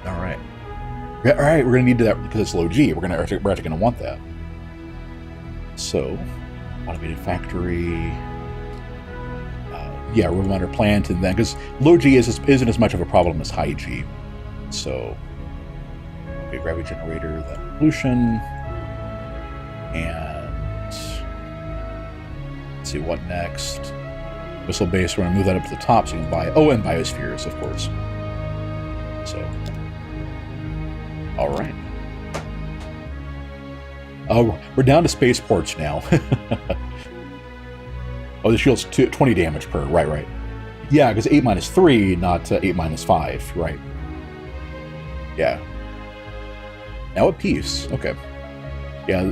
All right. Yeah, all right, we're going to need that because it's low G. We're actually going to want that. So, automated factory. Yeah, reminder plant, and then because low G isn't as much of a problem as high G. So, okay, gravity generator, then pollution, and let's see what next. Missile base. We're going to move that up to the top so you can buy. Oh, and biospheres, of course. So, all right. Oh, we're down to spaceports now. Oh, the shield's 20 damage per. Right. Yeah, because 8 minus 3, not 8 minus 5. Right. Yeah. Now at peace. Okay. Yeah.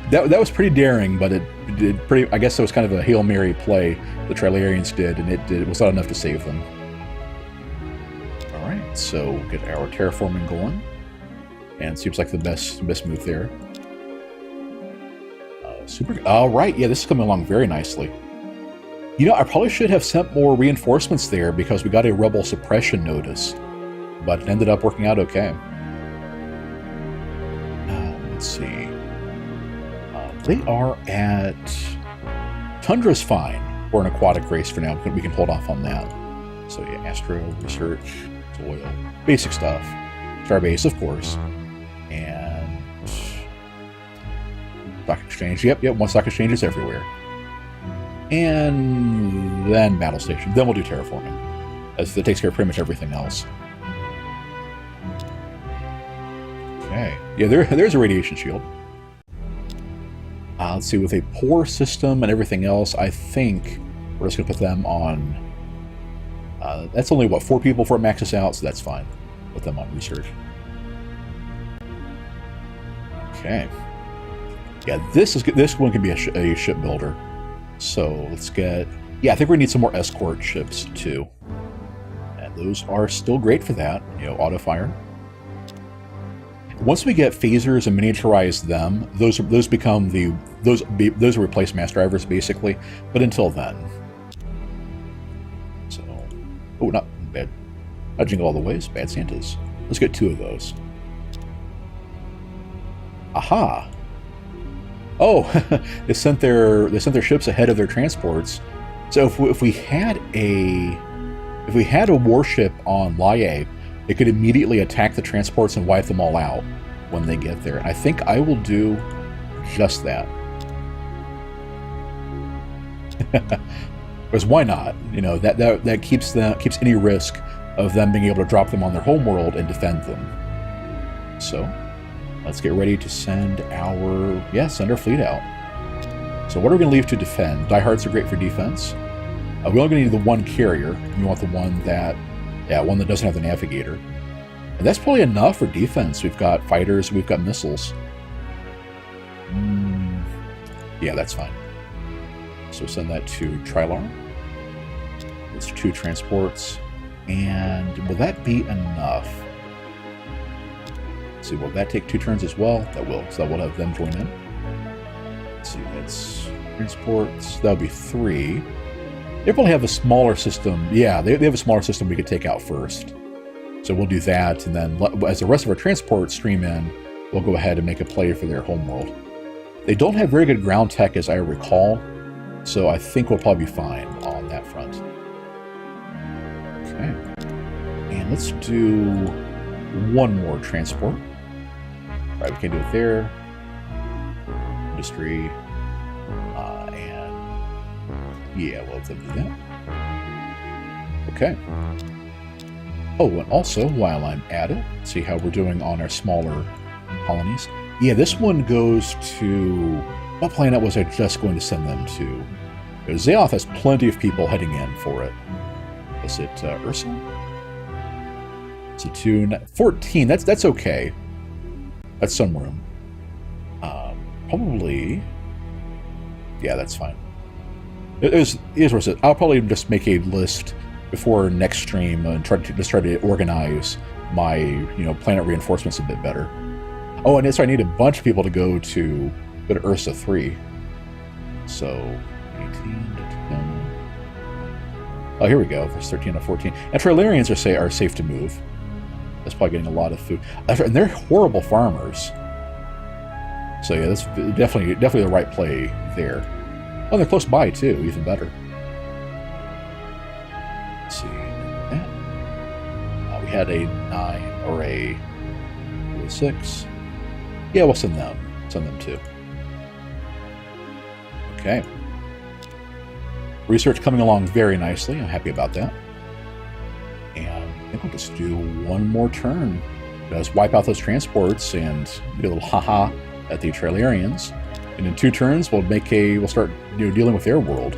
That was pretty daring, but it did pretty. I guess it was kind of a Hail Mary play the Trilarians did, and it was not enough to save them. All right, so we'll get our terraforming going, and seems like the best move there. Super. All right, yeah, this is coming along very nicely. You know, I probably should have sent more reinforcements there because we got a rebel suppression notice, but it ended up working out okay. Let's see. They are at... Tundra's fine for an aquatic race for now. We can hold off on that. So yeah, Astro, Research, Soil, basic stuff. Starbase, of course. And... Stock Exchange. Yep, one stock exchange is everywhere. And then Battle Station. Then we'll do terraforming. That takes care of pretty much everything else. Okay. Yeah, there's a radiation shield. Let's see, with a poor system and everything else, I think we're just going to put them on... that's only, what, 4 people before it maxes out, so that's fine. Put them on research. Okay. Yeah, this one can be a shipbuilder. So let's get... Yeah, I think we need some more escort ships, too. And those are still great for that. You know, auto-fire. Once we get phasers and miniaturize them, those become those replace mass drivers basically. But until then, so not bad. Not Jingle All the Ways, Bad Santas. Let's get 2 of those. Aha! Oh, they sent their ships ahead of their transports. So if we had a warship on Laie, it could immediately attack the transports and wipe them all out when they get there. And I think I will do just that. Because why not? You know, that keeps any risk of them being able to drop them on their home world and defend them. So let's get ready to send our fleet out. So what are we going to leave to defend? Diehards are great for defense. We're only going to need the one carrier. We want the one that doesn't have the navigator. And that's probably enough for defense. We've got fighters, we've got missiles. Yeah, that's fine. So send that to Trilar. It's 2 transports. And will that be enough? Let's see, will that take 2 turns as well? That will. So that will have them join in. Let's see, that's transports. That'll be 3. They probably have a smaller system. Yeah, they have a smaller system we could take out first. So we'll do that, and then as the rest of our transports stream in, we'll go ahead and make a play for their homeworld. They don't have very good ground tech, as I recall, so I think we'll probably be fine on that front. Okay. And let's do 1 more transport. All right, we can do it there. Industry. Yeah, we'll have them do that. Okay. Oh, and also, while I'm at it, see how we're doing on our smaller colonies. Yeah, this one goes to... What planet was I just going to send them to? Zaoth has plenty of people heading in for it. Is it Ursa? Is it 14? That's okay. That's some room. Probably... Yeah, that's fine. Here's what it is. I'll probably just make a list before next stream and try to organize my planet reinforcements a bit better. Oh, and so I need a bunch of people to go to Ursa 3. So 18 to 10. Oh, here we go. There's 13 to 14. And Trilarians are safe to move. That's probably getting a lot of food. And they're horrible farmers. So yeah, that's definitely the right play there. Oh, they're close by too, even better. Let's see. We had a 9 or a 6. Yeah, we'll send them. Send them too. Okay. Research coming along very nicely. I'm happy about that. And I think we'll just do one more turn. Just wipe out those transports and do a little haha at the Trilarians. And in 2 turns, we'll start dealing with their world.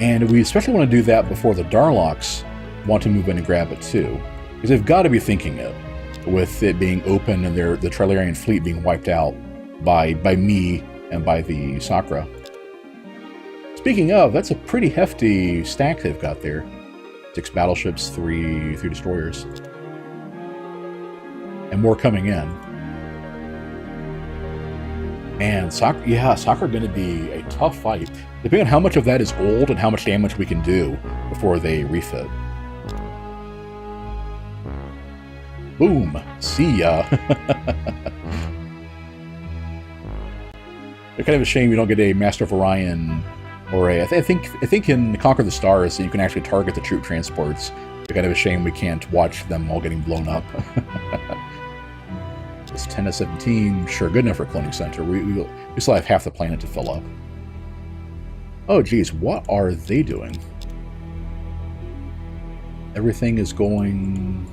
And we especially want to do that before the Darlocks want to move in and grab it too. Because they've got to be thinking it, with it being open and the Trilarian fleet being wiped out by me and by the Sakura. Speaking of, that's a pretty hefty stack they've got there. 6 battleships, 3 destroyers. And more coming in. And Sakura going to be a tough fight, depending on how much of that is old and how much damage we can do before they refit. Boom! See ya! It's kind of a shame you don't get a Master of Orion or a... I think in Conquer the Stars you can actually target the troop transports. It's kind of a shame we can't watch them all getting blown up. It's 10 to 17. Sure, good enough for a cloning center. We still have half the planet to fill up. Oh, geez, what are they doing? Everything is going...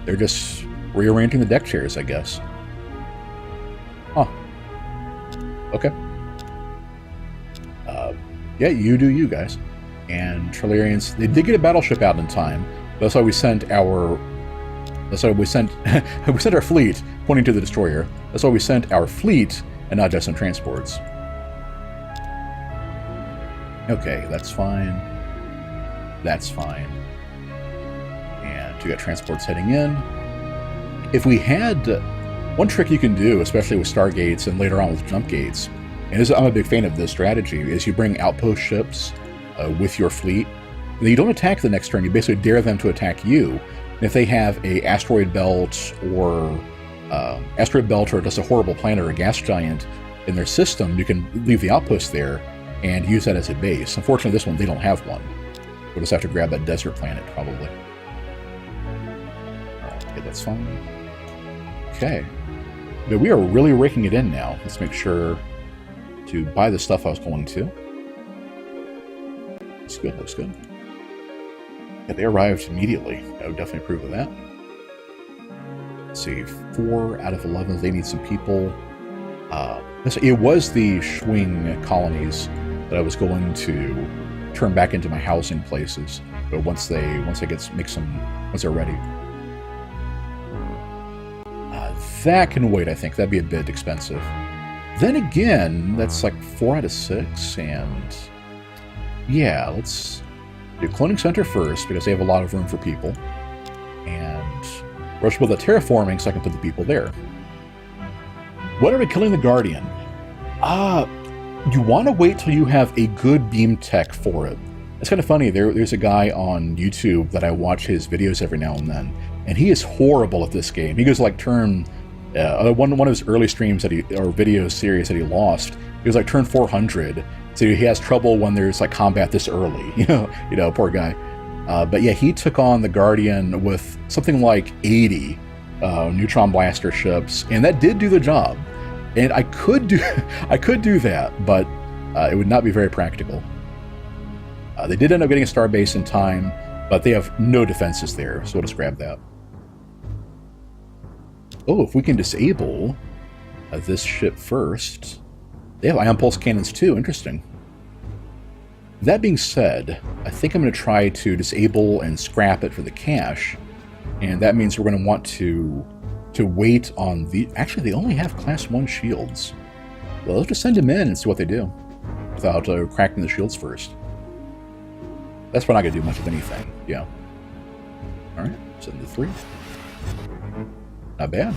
They're just rearranging the deck chairs, I guess. Huh. Okay. Yeah, you do you, guys. And Trilarians, they did get a battleship out in time. That's why we sent our... That's why we sent our fleet, pointing to the destroyer. That's why we sent our fleet and not just some transports. Okay, that's fine. That's fine. And we got transports heading in. If we had... One trick you can do, especially with stargates and later on with jump gates, and I'm a big fan of this strategy, is you bring outpost ships with your fleet. And you don't attack the next turn, you basically dare them to attack you. And if they have a asteroid belt or just a horrible planet or a gas giant in their system, you can leave the outpost there and use that as a base. Unfortunately, this one, they don't have one. We'll just have to grab that desert planet, probably. Alright, okay, that's fine. Okay. But we are really raking it in now. Let's make sure to buy the stuff I was going to. Looks good, looks good. Yeah, they arrived immediately. I would definitely approve of that. Let's see, 4 out of 11, they need some people. It was the Schwing colonies that I was going to turn back into my housing places, but once they're ready. That can wait, I think. That'd be a bit expensive. Then again, that's like 4 out of 6, and yeah, let's do Cloning Center first, because they have a lot of room for people. And rush build the terraforming so I can put the people there. When are we killing the Guardian? You want to wait till you have a good beam tech for it. It's kind of funny, there's a guy on YouTube that I watch his videos every now and then, and he is horrible at this game. He goes like turn... one of his early streams or video series that he lost, he was like turn 400, so he has trouble when there's like combat this early. You know, poor guy. But yeah, he took on the Guardian with something like 80 neutron blaster ships, and that did do the job. And I could do that, but it would not be very practical. They did end up getting a starbase in time, but they have no defenses there, so we'll just grab that. Oh, if we can disable this ship first. They have ion pulse cannons too, interesting. That being said, I think I'm going to try to disable and scrap it for the cache, and that means we're going to want to wait on the... Actually, they only have Class 1 shields. Well, let's just send them in and see what they do, without cracking the shields first. That's probably not going to do much of anything, yeah. Alright, send the 3. Not bad.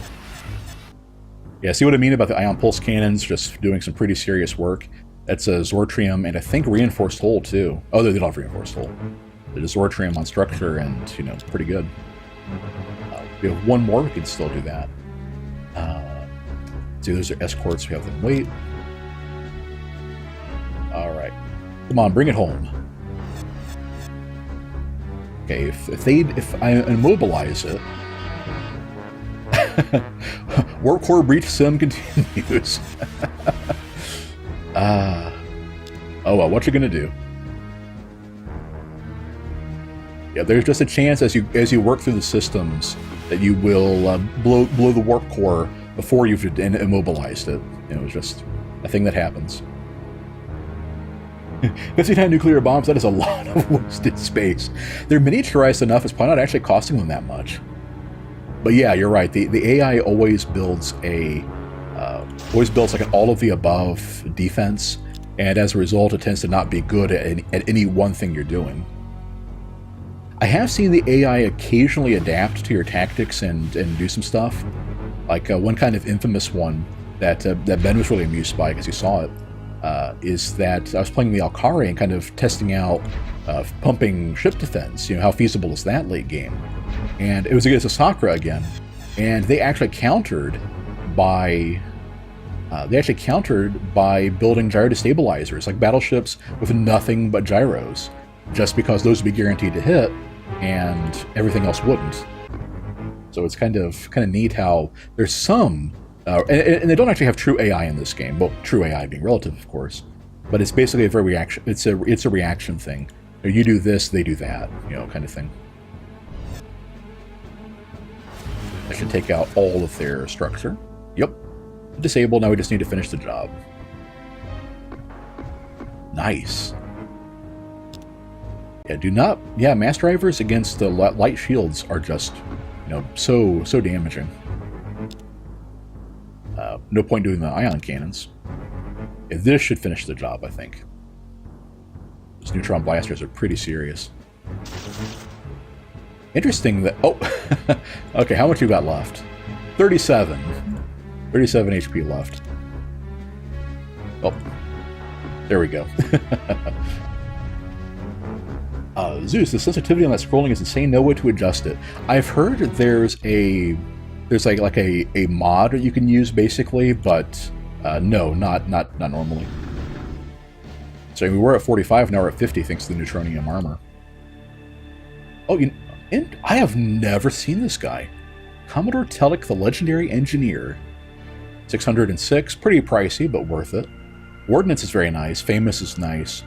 Yeah, see what I mean about the ion pulse cannons just doing some pretty serious work? That's a Zortrium and I think reinforced hull too. Oh, they don't have reinforced hull. the Zortrium on structure, and, you know, pretty good. We have one more, we can still do that. See, those are escorts, we have them wait. Alright. Come on, bring it home. Okay, if I immobilize it, Warp Core Breach Sim continues. Oh well, what you gonna do? Yeah, there's just a chance as you work through the systems that you will blow the warp core before you've immobilized it. You know, it's just a thing that happens. 59 nuclear bombs, that is a lot of wasted space. They're miniaturized enough, it's probably not actually costing them that much. But yeah, you're right. The AI always builds like an all-of-the-above defense, and as a result, it tends to not be good at any one thing you're doing. I have seen the AI occasionally adapt to your tactics and do some stuff. Like one kind of infamous one that Ben was really amused by because he saw it, is that I was playing the Alkari and kind of testing out pumping ship defense. You know, how feasible is that late game? And it was against Asakura again, and they actually countered by building gyro destabilizers, like battleships with nothing but gyros, just because those would be guaranteed to hit, and everything else wouldn't. So it's kind of neat how there's some, and they don't actually have true AI in this game. Well, true AI being relative, of course, but it's basically a reaction. It's a reaction thing. You do this, they do that, you know, kind of thing. I should take out all of their structure. Yep. Disabled, now we just need to finish the job. Nice. Yeah, mass drivers against the light shields are just, you know, so damaging. No point doing the ion cannons. Yeah, this should finish the job, I think. Those neutron blasters are pretty serious. Interesting that... Oh! Okay, how much you got left? 37. 37 HP left. Oh. There we go. Zeus, the sensitivity on that scrolling is insane. No way to adjust it. I've heard there's like a mod that you can use, basically, but no, not normally. So we were at 45, now we're at 50 thanks to the neutronium armor. Oh, and I have never seen this guy. Commodore Telek, the legendary engineer. 606, pretty pricey, but worth it. Ordnance is very nice. Famous is nice.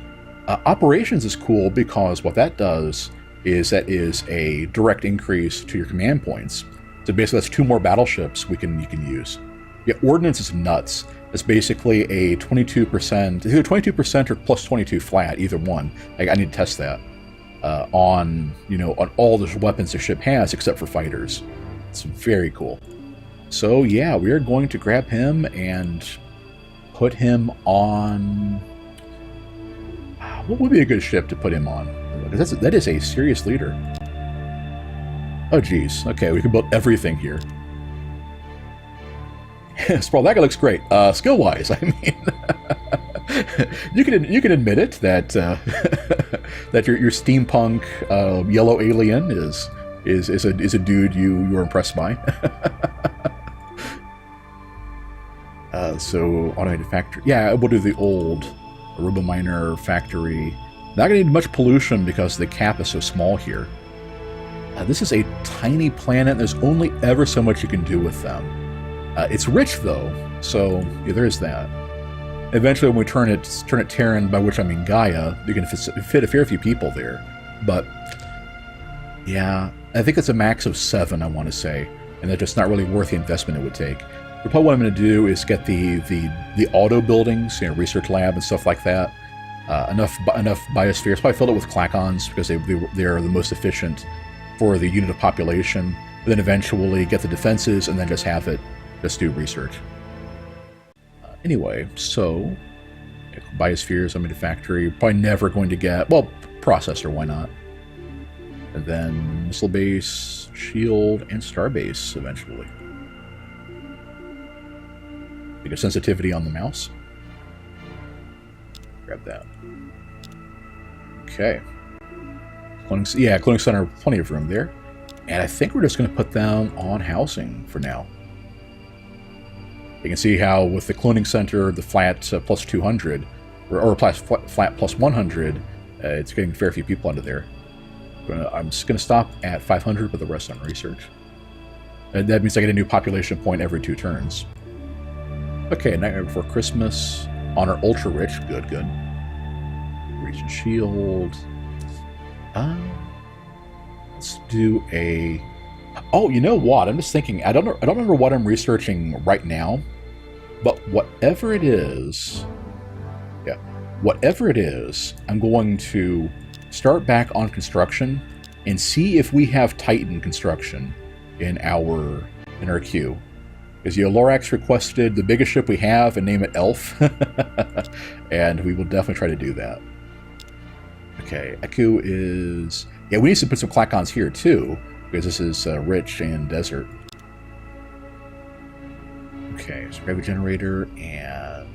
Operations is cool because what that does is that is a direct increase to your command points. So basically that's 2 more battleships you can use. Yeah, Ordnance is nuts. It's basically a 22%, either 22% or plus 22 flat, either one. I need to test that. On all the weapons the ship has except for fighters. It's very cool. So yeah, we are going to grab him and put him on... What would be a good ship to put him on? That is a serious leader. Oh geez, okay, we can build everything here. Sprawl, that guy looks great. Skill-wise, I mean... you can admit it that that your steampunk yellow alien is a dude you're impressed by. So automated factory, yeah, we'll do the old Aruba miner factory. Not gonna need much pollution because the cap is so small here. This is a tiny planet. There's only ever so much you can do with them. It's rich though, so yeah, there is that. Eventually, when we turn it Terran, by which I mean Gaia, you can fit a fair few people there. But yeah, I think it's a max of 7, I want to say, and that's just not really worth the investment it would take. But probably what I'm going to do is get the auto buildings, you know, research lab and stuff like that. Enough biospheres. Probably fill it with Clacons because they're the most efficient for the unit of population. Then eventually get the defenses and then just have it just do research. Anyway, so biospheres, I'm in a factory. Probably never going to get, well, processor, why not? And then missile base, shield, and star base eventually. Take a sensitivity on the mouse. Grab that. Okay. cloning center, plenty of room there. And I think we're just going to put them on housing for now. You can see how with the cloning center, the flat plus 200, or flat plus 100, it's getting a fair few people under there. I'm just going to stop at 500, but the rest on research. And that means I get a new population point every 2 turns. Okay, Nightmare Before Christmas. Honor Ultra Rich. Good, good. Reach and Shield. Let's do a... Oh, you know what? I'm just thinking. I don't remember what I'm researching right now, but whatever it is, I'm going to start back on construction and see if we have Titan construction in our queue. Because Lorax requested the biggest ship we have and name it Elf, and we will definitely try to do that. Okay, Eku is... Yeah, we need to put some Clacons here too, because this is rich and desert. Okay, so gravity generator and...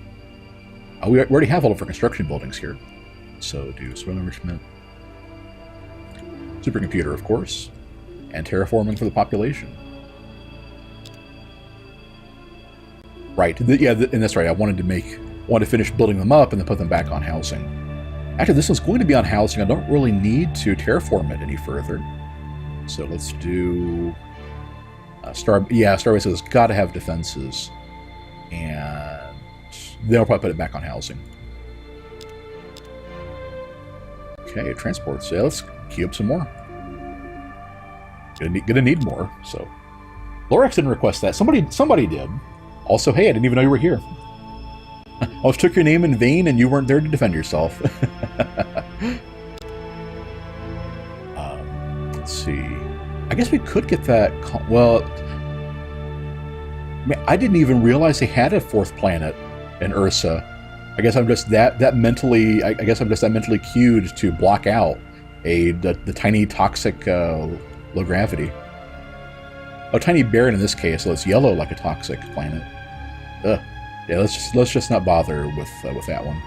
Oh, we already have all of our construction buildings here. So do soil enrichment. Supercomputer, of course. And terraforming for the population. Right, and that's right, I wanted to finish building them up and then put them back on housing. Actually, this one's going to be on housing. I don't really need to terraform it any further. So let's do... Starbase has got to have defenses. And they'll probably put it back on housing. Okay, transports. Yeah, let's queue up some more. Gonna need more, so... Lorax didn't request that. Somebody did. Also, hey, I didn't even know you were here. I almost took your name in vain and you weren't there to defend yourself. Let's see. I guess we could get that... Well... I didn't even realize they had a 4th planet in Ursa. I guess I'm just that mentally... I guess I'm just that mentally cued to block out the tiny toxic low gravity. Oh, tiny barren in this case, so it's yellow like a toxic planet. Ugh. Yeah, let's just not bother with that one.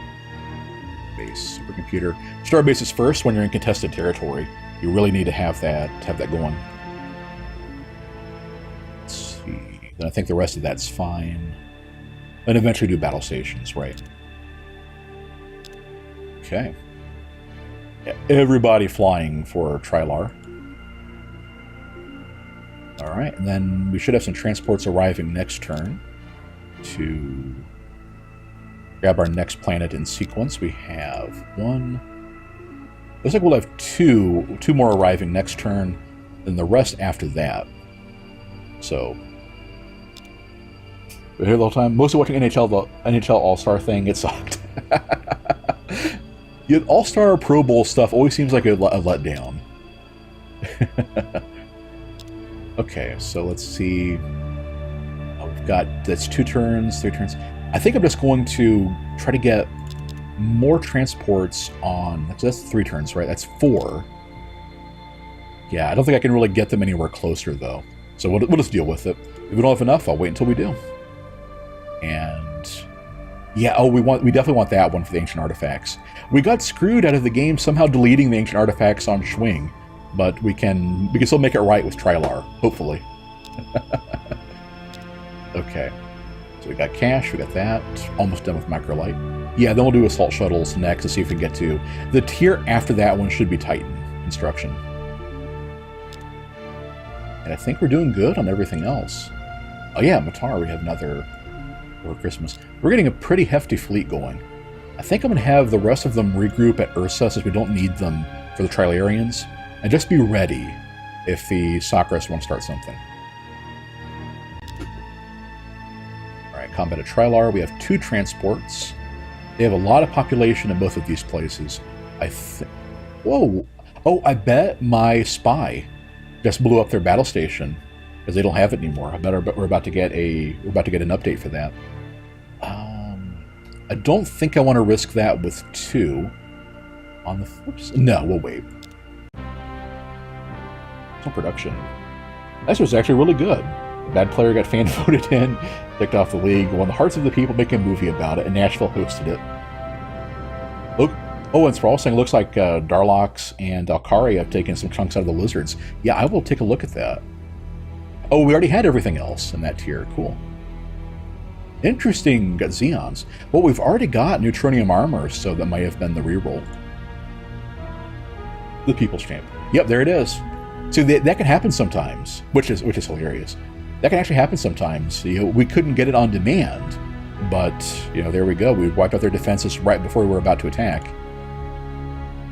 Base supercomputer. Starbase is first when you're in contested territory. You really need to have that going. Let's see. Then I think the rest of that's fine. And eventually do battle stations, right? Okay. Yeah, everybody flying for Trilar. All right, and then we should have some transports arriving next turn to grab our next planet in sequence. We have one. Looks like we'll have two more arriving next turn, and the rest after that. So we're here the whole time. Mostly watching the NHL All-Star thing. It sucked. The All-Star Pro Bowl stuff always seems like a letdown. Okay, so let's see. We've got, that's 2 turns, 3 turns. I think I'm just going to try to get more transports on... That's 3 turns, right? That's 4. Yeah, I don't think I can really get them anywhere closer, though. So we'll just deal with it. If we don't have enough, I'll wait until we do. And... yeah, oh, we definitely want that one for the Ancient Artifacts. We got screwed out of the game somehow deleting the Ancient Artifacts on Schwing. But we can still make it right with Trilar, hopefully. Okay. So we got cash, we got that. Almost done with Microlight. Yeah, then we'll do Assault Shuttles next to see if we can get to... The tier after that one should be Titan construction. And I think we're doing good on everything else. Oh yeah, Matar, we have another for Christmas. We're getting a pretty hefty fleet going. I think I'm going to have the rest of them regroup at Ursa since we don't need them for the Trilarians. And just be ready if the Socrates want to start something. Alright, combat at Trilar. We have 2 transports. They have a lot of population in both of these places. Whoa! Oh, I bet my spy just blew up their battle station because they don't have it anymore. We're about to get an update for that. I don't think I want to risk that with 2. On the flip side, no, we'll wait. Production. This was actually really good. A bad player got fan voted in, kicked off the league, won the hearts of the people making a movie about it, and Nashville hosted it. Oh, and Thrall saying it looks like Darlox and Alkari have taken some chunks out of the lizards. Yeah, I will take a look at that. Oh, we already had everything else in that tier. Cool. Interesting. Got Xeons. Well, we've already got Neutronium armor, so that might have been the reroll. The People's Champ. Yep, there it is. So that can happen sometimes, which is hilarious. That can actually happen sometimes. You know, we couldn't get it on demand, but you know, there we go. We wiped out their defenses right before we were about to attack.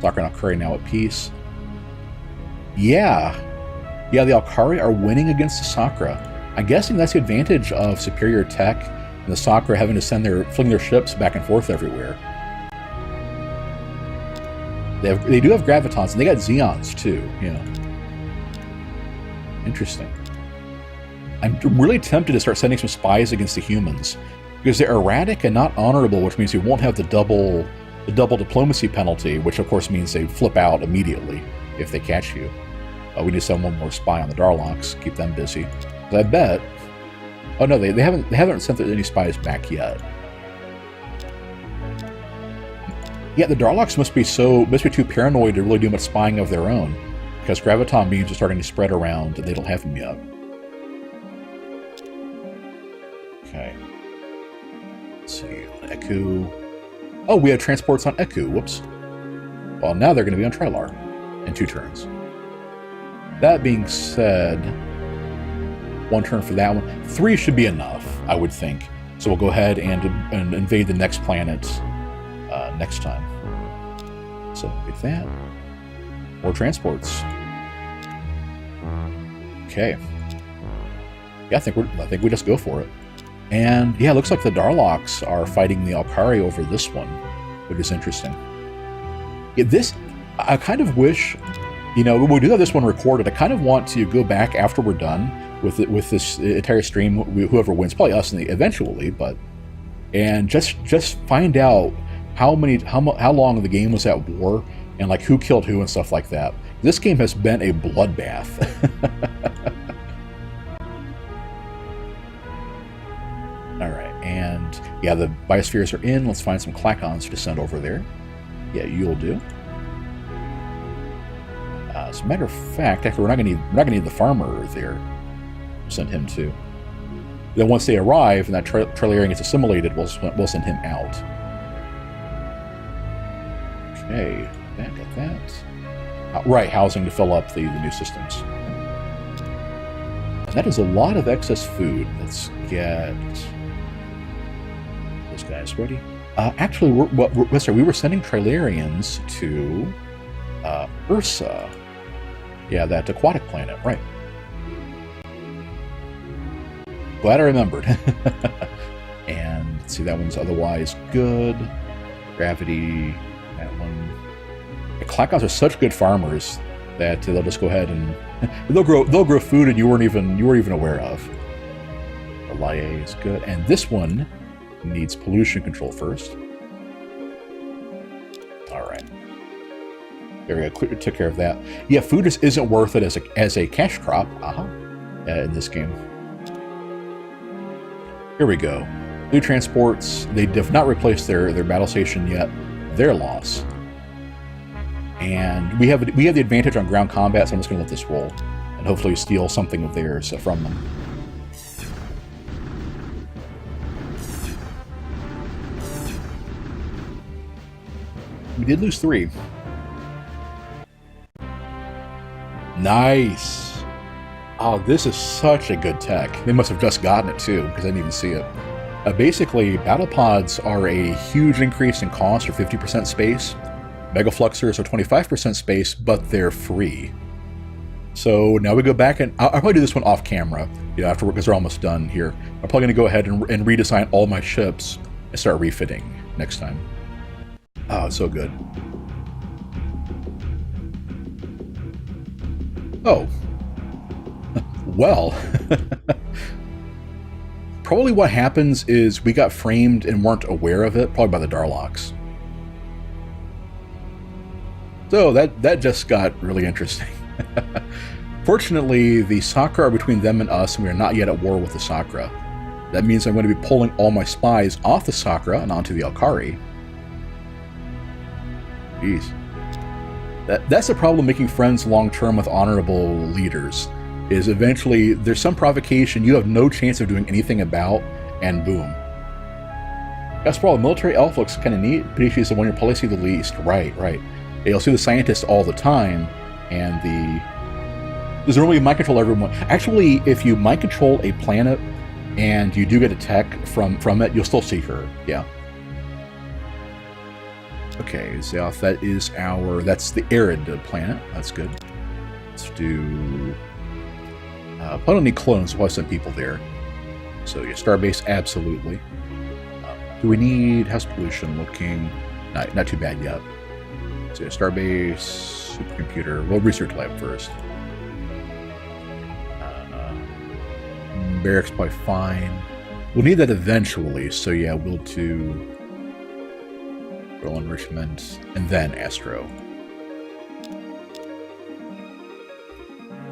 Sakura and Alkari now at peace. Yeah, the Alkari are winning against the Sakura. I'm guessing that's the advantage of superior tech and the Sakura having to fling their ships back and forth everywhere. They do have Gravitons, and they got Xeons too, you know. Interesting. I'm really tempted to start sending some spies against the humans, because they're erratic and not honorable, which means we won't have the double diplomacy penalty, which of course means they flip out immediately if they catch you. We need to send one more spy on the Darlox, keep them busy. I bet. Oh no, they haven't sent any spies back yet. Yeah, the Darlox must be too paranoid to really do much spying of their own, because Graviton beams are starting to spread around and they don't have them yet. Okay. Let's see. Eku. Oh, we had transports on Eku. Whoops. Well, now they're going to be on Trilar in 2 turns. That being said, 1 turn for that one. 3 should be enough, I would think. So we'll go ahead and invade the next planet next time. So get that. More transports. Okay. Yeah, I think we just go for it. And yeah, it looks like the Darlox are fighting the Alkari over this one, which is interesting. Yeah, I kind of wish, you know, we do have this one recorded. I kind of want to go back after we're done with this entire stream, whoever wins, probably us eventually, and just find out how long the game was at war and like who killed who and stuff like that. This game has been a bloodbath. And yeah, the biospheres are in. Let's find some Klakons to send over there. Yeah, you'll do. As a matter of fact, actually, we're not gonna need the farmer there. We'll send him too. Then once they arrive and that Trilarian gets assimilated, we'll send him out. Okay, got that. Right, housing to fill up the new systems. And that is a lot of excess food. Let's get guys ready. Actually, we were sending Trilarians to Ursa. Yeah, that aquatic planet, right. Glad I remembered. And let's see, that one's otherwise good. Gravity, that one. The Klakons are such good farmers that they'll just go ahead and they'll grow food and you weren't even aware of. The Laie is good, and this one needs pollution control first. All right. There we go. Took care of that. Yeah, food isn't worth it as a cash crop. In this game. Here we go. New transports. They have not replaced their battle station yet. Their loss. And we have the advantage on ground combat, so I'm just going to let this roll and hopefully steal something of theirs from them. We did lose 3. Nice. Oh, this is such a good tech. They must have just gotten it too, because I didn't even see it. Basically, battle pods are a huge increase in cost, or 50% space. Mega Fluxers are 25% space, but they're free. So now we go back, and I'll probably do this one off camera, you know, afterward, because we're almost done here. I'm probably going to go ahead and redesign all my ships and start refitting next time. Oh, it's so good. Oh. Well. Probably what happens is we got framed and weren't aware of it, probably by the Darlox. So that just got really interesting. Fortunately, the Sakura are between them and us, and we are not yet at war with the Sakura. That means I'm going to be pulling all my spies off the Sakura and onto the Alkari. Jeez. That's the problem making friends long-term with honorable leaders, is eventually there's some provocation you have no chance of doing anything about, and boom. That's probably military elf looks kind of neat, but she's the one you're probably see the least. Right. You'll see the scientists all the time, and there's normally mind control everyone. Actually, if you mind control a planet and you do get a tech from it, you'll still see her. Yeah. Okay, Zeoth, that's the arid planet. That's good. Let's do... I don't need clones, so I'll send people there. So yeah, Starbase, absolutely. Do we need... How's pollution looking? Not too bad yet. So yeah, Starbase, supercomputer. We'll research lab first. Barracks probably fine. We'll need that eventually, so yeah, we'll do... Roll enrichment, and then Astro.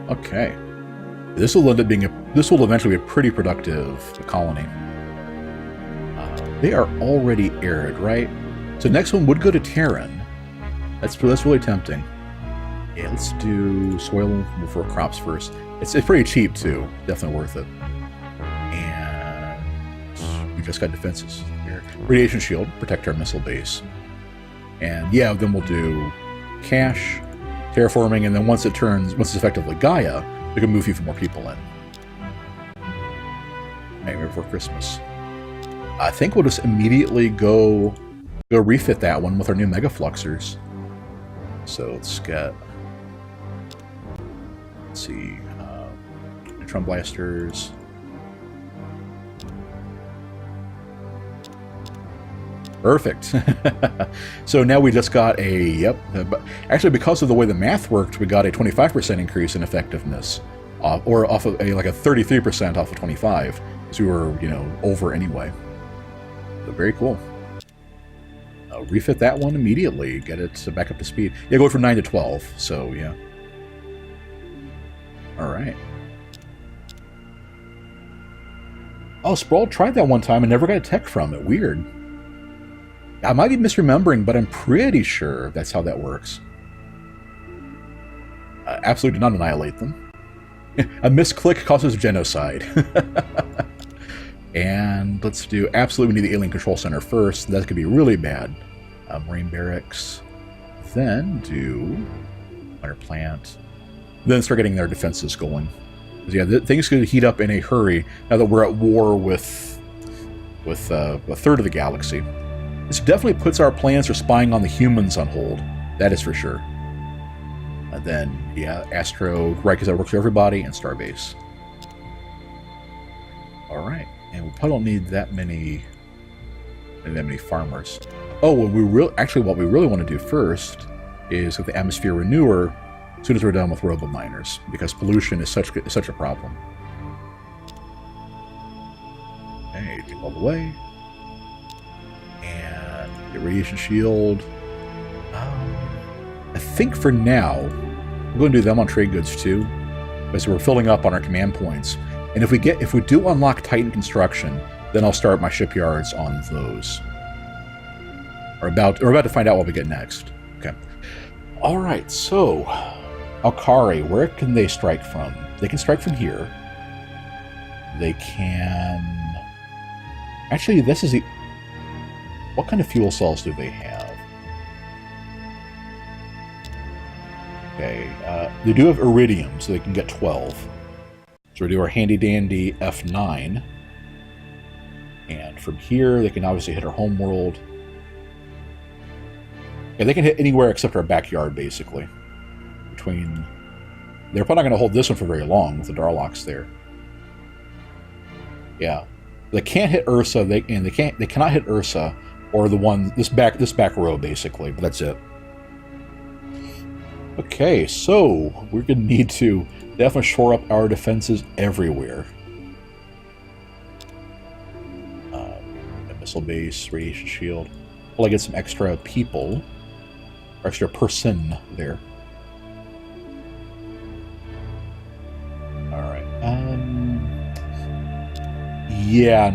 Okay. This will end up being this will eventually be a pretty productive colony. They are already arid, right? So next one would go to Terran. That's really tempting. Yeah, let's do soil for crops first. It's pretty cheap too. Definitely worth it. And we just got defenses here. Radiation shield, protect our missile base. And yeah, then we'll do cash, terraforming, and then once it's effectively Gaia, we can move you for more people in. Maybe before Christmas. I think we'll just immediately go refit that one with our new Mega Fluxers. So let's see, neutron blasters. Perfect. So now we just got actually because of the way the math worked, we got a 25% increase in effectiveness, or off of like a 33% off of 25, because we were, over anyway. So very cool. Refit that one immediately, get it back up to speed. Yeah, go from 9 to 12, so yeah. Alright. Oh, Sprawl tried that one time and never got a tech from it. Weird. I might be misremembering, but I'm pretty sure that's how that works. Absolutely did not annihilate them. A misclick causes genocide. And let's do... Absolutely, we need the Alien Control Center first. That could be really bad. Marine Barracks. Then do... Minor Plant. Then start getting their defenses going. Yeah, things could heat up in a hurry now that we're at war with a third of the galaxy. This definitely puts our plans for spying on the humans on hold. That is for sure. And then, yeah, Astro, right, because that works for everybody, and Starbase. Alright, and we probably don't need that many farmers. Oh, what we really want to do first is with the Atmosphere Renewer as soon as we're done with robo-miners, because pollution is such a problem. Okay, take all the way. And get radiation shield. I think for now, we're going to do them on trade goods too, because we're filling up on our command points. And if we do unlock Titan construction, then I'll start my shipyards on those. We're about to find out what we get next. Okay. All right. So, Alkari, where can they strike from? They can strike from here. They can. Actually, this is the. What kind of fuel cells do they have? Okay, they do have iridium, so they can get 12. So we do our handy-dandy F9. And from here, they can obviously hit our home world. Yeah, they can hit anywhere except our backyard, basically. They're probably not going to hold this one for very long with the Darlocks there. Yeah. They can't hit Ursa, they cannot hit Ursa, or this back row, basically, but that's it. Okay, so we're going to need to definitely shore up our defenses everywhere. A missile base, radiation shield. Well, I get some extra people, or extra person there. All right. Yeah,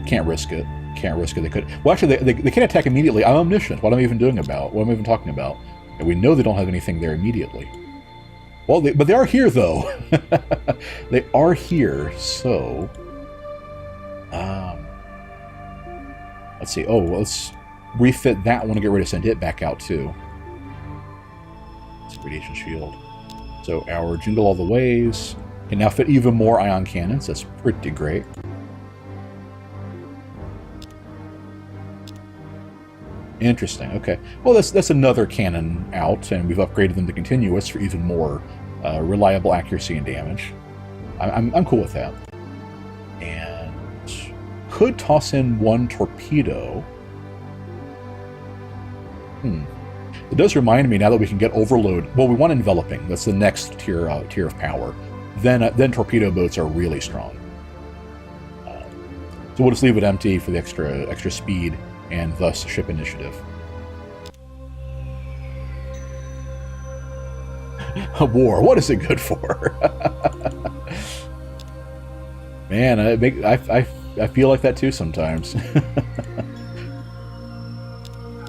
can't risk it. can't risk it. They could. Well, actually, they can't attack immediately. I'm omniscient. What am I even doing about? What am I even talking about? And we know they don't have anything there immediately. Well, but they are here, though. They are here, so... let's see. Oh, let's refit that one and get ready to send it back out, too. It's a radiation shield. So our Jingle All the Ways can now fit even more ion cannons. That's pretty great. Interesting. Okay. Well, that's another cannon out, and we've upgraded them to continuous for even more reliable accuracy and damage. I'm cool with that. And could toss in one torpedo. It does remind me now that we can get overload. Well, we want enveloping. That's the next tier of power. Then torpedo boats are really strong. So we'll just leave it empty for the extra speed, and thus ship initiative. A war. What is it good for? Man, I feel like that too sometimes.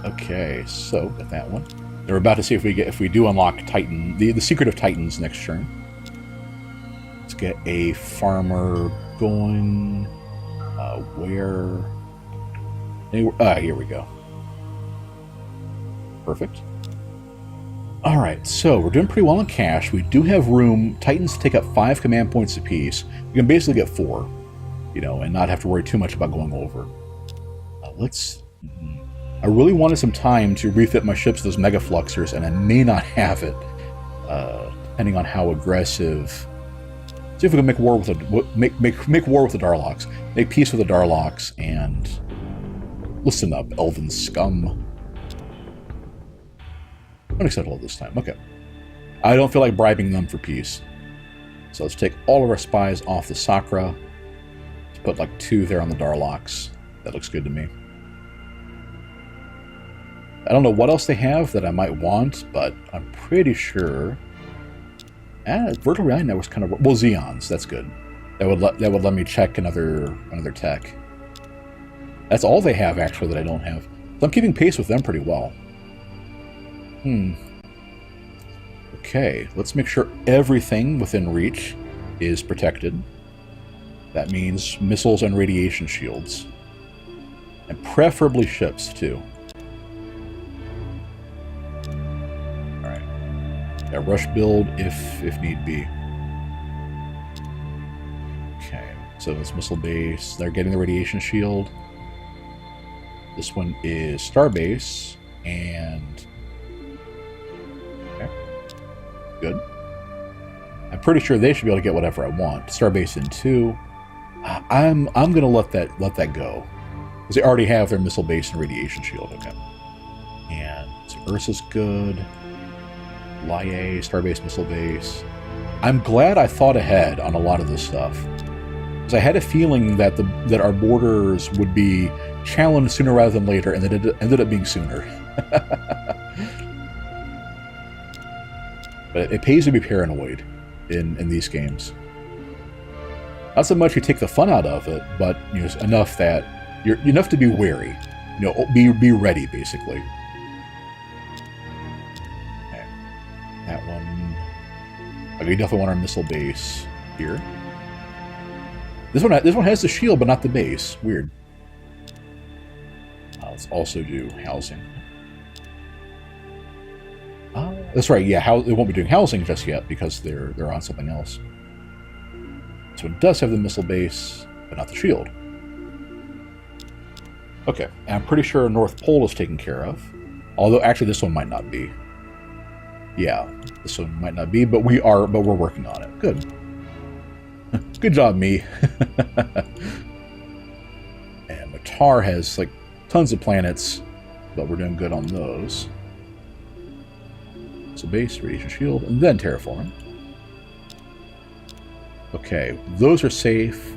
Okay, so got that one. We're about to see if we do unlock Titan, the Secret of Titans next turn. Let's get a farmer going. Where? Here we go. Perfect. All right, so we're doing pretty well in cash. We do have room. Titans take up 5 command points apiece. We can basically get 4, and not have to worry too much about going over. I really wanted some time to refit my ships with those mega fluxers, and I may not have it, depending on how aggressive. See if we can make war with make war with the Darlocks, make peace with the Darlocks, and listen up, elven scum. Unacceptable this time. Okay, I don't feel like bribing them for peace, so let's take all of our spies off the Sakra. Let's put like 2 there on the Darlocks. That looks good to me. I don't know what else they have that I might want, but I'm pretty sure. Virtual reality network's kind of Xeons. That's good. That would let me check another tech. That's all they have actually that I don't have. So I'm keeping pace with them pretty well. Okay, let's make sure everything within reach is protected. That means missiles and radiation shields, and preferably ships too. A rush build if need be. Okay, so this missile base, they're getting the radiation shield. This one is Starbase, and okay, good. I'm pretty sure they should be able to get whatever I want. Starbase in 2. I'm gonna let that go because they already have their missile base and radiation shield. Okay, and so Ursa's good. Laie, Starbase, Missile Base. I'm glad I thought ahead on a lot of this stuff, because I had a feeling that our borders would be challenged sooner rather than later, and that it ended up being sooner. But it pays to be paranoid in these games. Not so much you take the fun out of it, but enough that you're enough to be wary. Be ready, basically. That one. Okay, we definitely want our missile base here. This one has the shield, but not the base. Weird. Let's also do housing. That's right. Yeah, it won't be doing housing just yet because they're on something else. So it does have the missile base, but not the shield. Okay, and I'm pretty sure North Pole is taken care of. Although actually, this one might not be. Yeah, this one might not be, but we're working on it. Good. Good job, me. And Matar has like tons of planets, but we're doing good on those. So base, radiation shield, and then terraform. Okay, those are safe.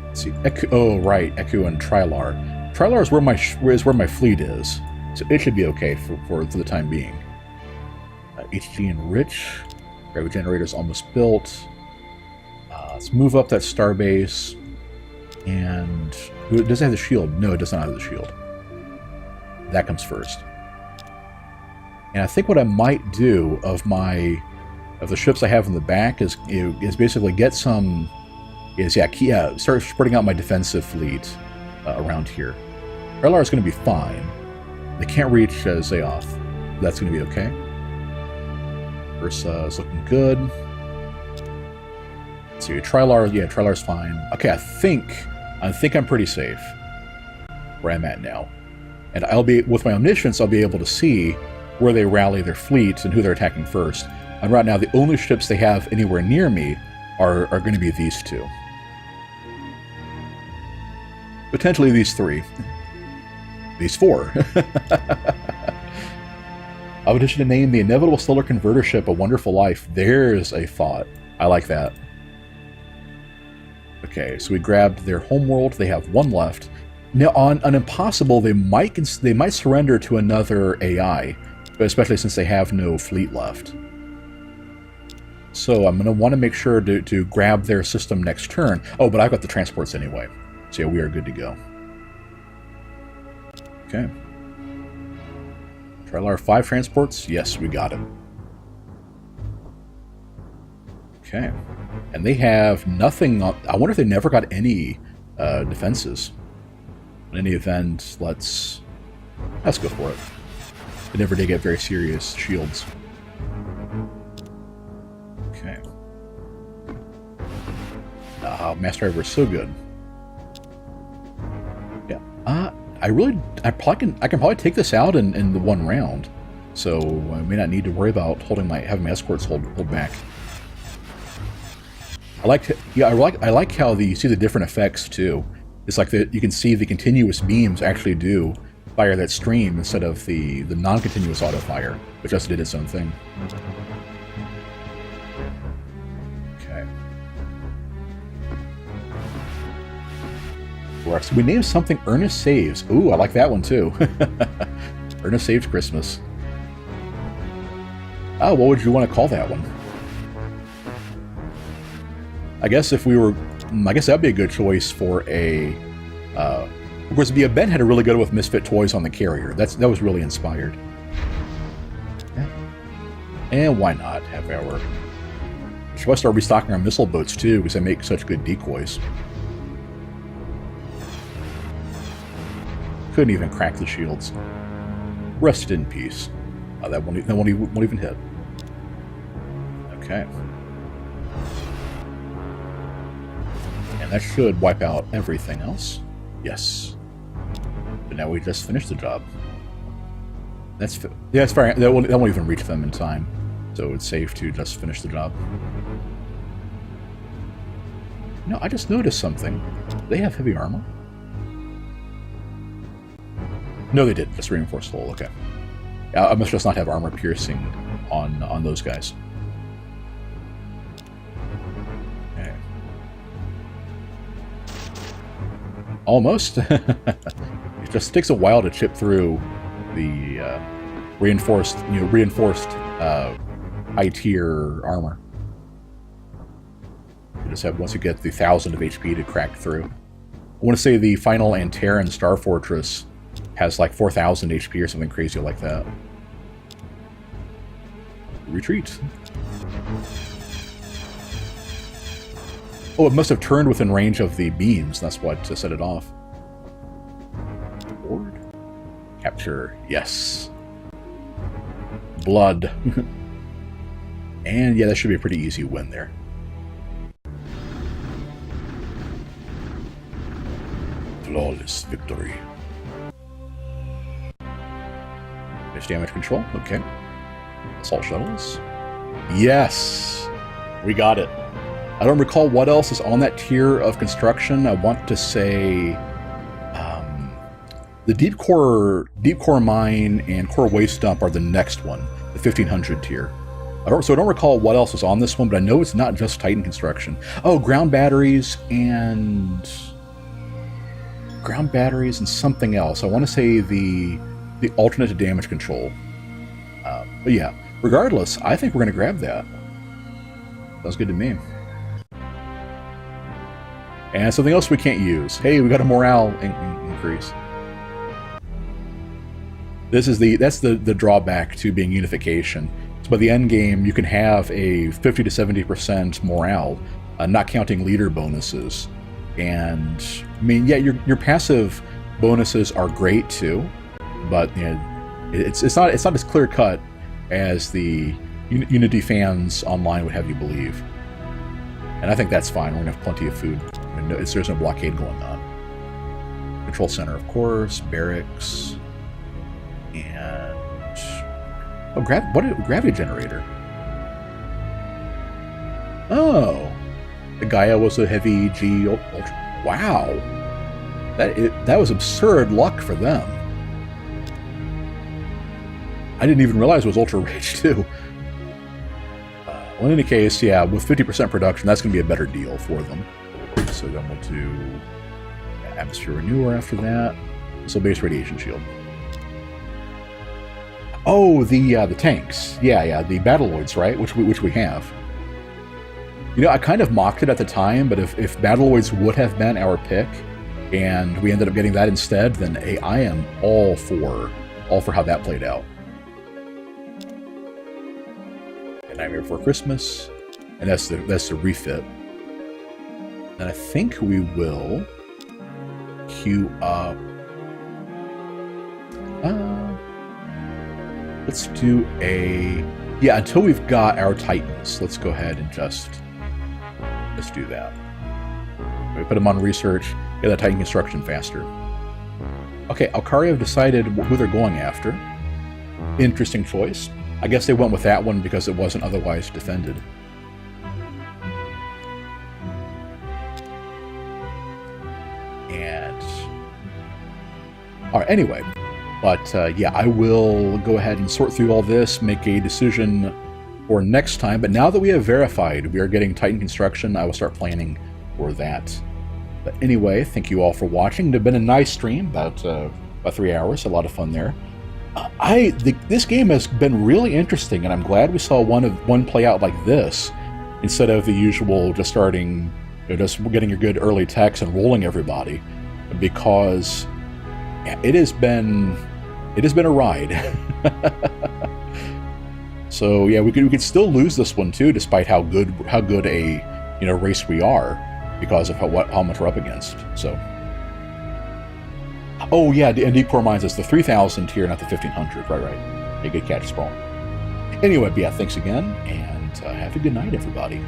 Let's see. Oh right, Eku and Trilar. Trilar is where my fleet is, so it should be okay for the time being. HG enrich. Gravity generator's almost built. Let's move up that starbase. And does it have the shield? No, it does not have the shield. That comes first. And I think what I might do of the ships I have in the back is basically get some start spreading out my defensive fleet around here. Trilarian is going to be fine. They can't reach Zaoth. That's going to be okay. Ursa is looking good. Let's see, Trilarian's fine. Okay, I think I'm pretty safe where I'm at now. And with my omniscience, I'll be able to see where they rally their fleets and who they're attacking first. And right now, the only ships they have anywhere near me are going to be these two. Potentially these three. These four. I would just name the Inevitable Stellar Converter ship A Wonderful Life. There's a thought. I like that. Okay, so we grabbed their homeworld. They have one left. Now, on an Impossible, they might surrender to another AI, but especially since they have no fleet left. So I'm going to want to make sure to grab their system next turn. Oh, but I've got the transports anyway. So yeah, we are good to go. Okay. Trilarian 5 transports? Yes, we got him. Okay. And they have nothing on... I wonder if they never got any defenses. In any event, let's go for it. They never did get very serious shields. Okay. Master Driver is so good. Yeah. I can probably take this out in the one round. So I may not need to worry about having my escorts hold back. I like how you see the different effects too. It's like you can see the continuous beams actually do fire that stream instead of the non-continuous auto fire, which just did its own thing. Okay. So we named something Ernest Saves. Ooh, I like that one too. Ernest Saves Christmas. Oh, what would you want to call that one? I guess that'd be a good choice for a... of course, Ben had a really good one with Misfit Toys on the carrier. That was really inspired. Yeah. And why not have our... Should I start restocking our missile boats too, because they make such good decoys. Couldn't even crack the shields. Rested in peace. That won't even hit. Okay. And that should wipe out everything else. Yes. But now we just finished the job. It's fair. That won't even reach them in time. So it's safe to just finish the job. No, I just noticed something. They have heavy armor? No, they did. Just reinforced hull. Okay. I must just not have armor piercing on those guys. Okay. Almost. It just takes a while to chip through the reinforced high tier armor. You just have once you get the 1,000 of HP to crack through. I want to say the final Antaran Star Fortress has like 4,000 HP or something crazy like that. Retreat. Oh, it must have turned within range of the beams. That's what set it off. Board. Capture. Yes. Blood. And yeah, that should be a pretty easy win there. Flawless victory. There's damage control. Okay. Assault shuttles. Yes! We got it. I don't recall what else is on that tier of construction. I want to say the deep core mine and core waste dump are the next one, the 1500 tier. I don't recall what else is on this one, but I know it's not just Titan construction. Oh, ground batteries and something else. I want to say the alternate damage control. But yeah, regardless, I think we're going to grab that. Sounds good to me. And something else we can't use. Hey, we got a morale increase. That's the drawback to being unification. So by the end game, you can have a 50 to 70% morale, not counting leader bonuses. And I mean, yeah, your passive bonuses are great too, but you know, it's not as clear cut as the Unity fans online would have you believe. And I think that's fine. We're gonna have plenty of food. I mean, there's no blockade going on. Control center, of course, barracks, and gravity generator. Oh, the Gaia was a heavy G. Ultra. Wow, that was absurd luck for them. I didn't even realize it was ultra rich too. Well, in any case, yeah, with 50% production, that's going to be a better deal for them. So then we'll do atmosphere renewer after that. So base radiation shield. Oh, the tanks. Yeah, the Battleoids, right? Which we have. You know, I kind of mocked it at the time, but if Battleoids would have been our pick, and we ended up getting that instead, then I am all for how that played out. And I'm here for Christmas, and that's the refit. And I think we will queue up. Let's do until we've got our Titans. Let's go ahead and just do that. We put them on research, get that Titan construction faster. Okay, Alkari have decided who they're going after. Interesting choice. I guess they went with that one because it wasn't otherwise defended. And alright, anyway. But yeah, I will go ahead and sort through all this, make a decision for next time. But now that we have verified we are getting Titan construction, I will start planning for that. But anyway, thank you all for watching. It's been a nice stream, about 3 hours, a lot of fun there. This game has been really interesting, and I'm glad we saw one play out like this instead of the usual just starting, just getting your good early techs and rolling everybody, because it has been a ride. So yeah, we could still lose this one too, despite how good a race we are, because of how much we're up against. So. Oh yeah, and Deep Core reminds us the 3,000 tier, not the 1,500. Right. A good catch, Sprawl. Anyway, yeah, thanks again, and have a good night, everybody.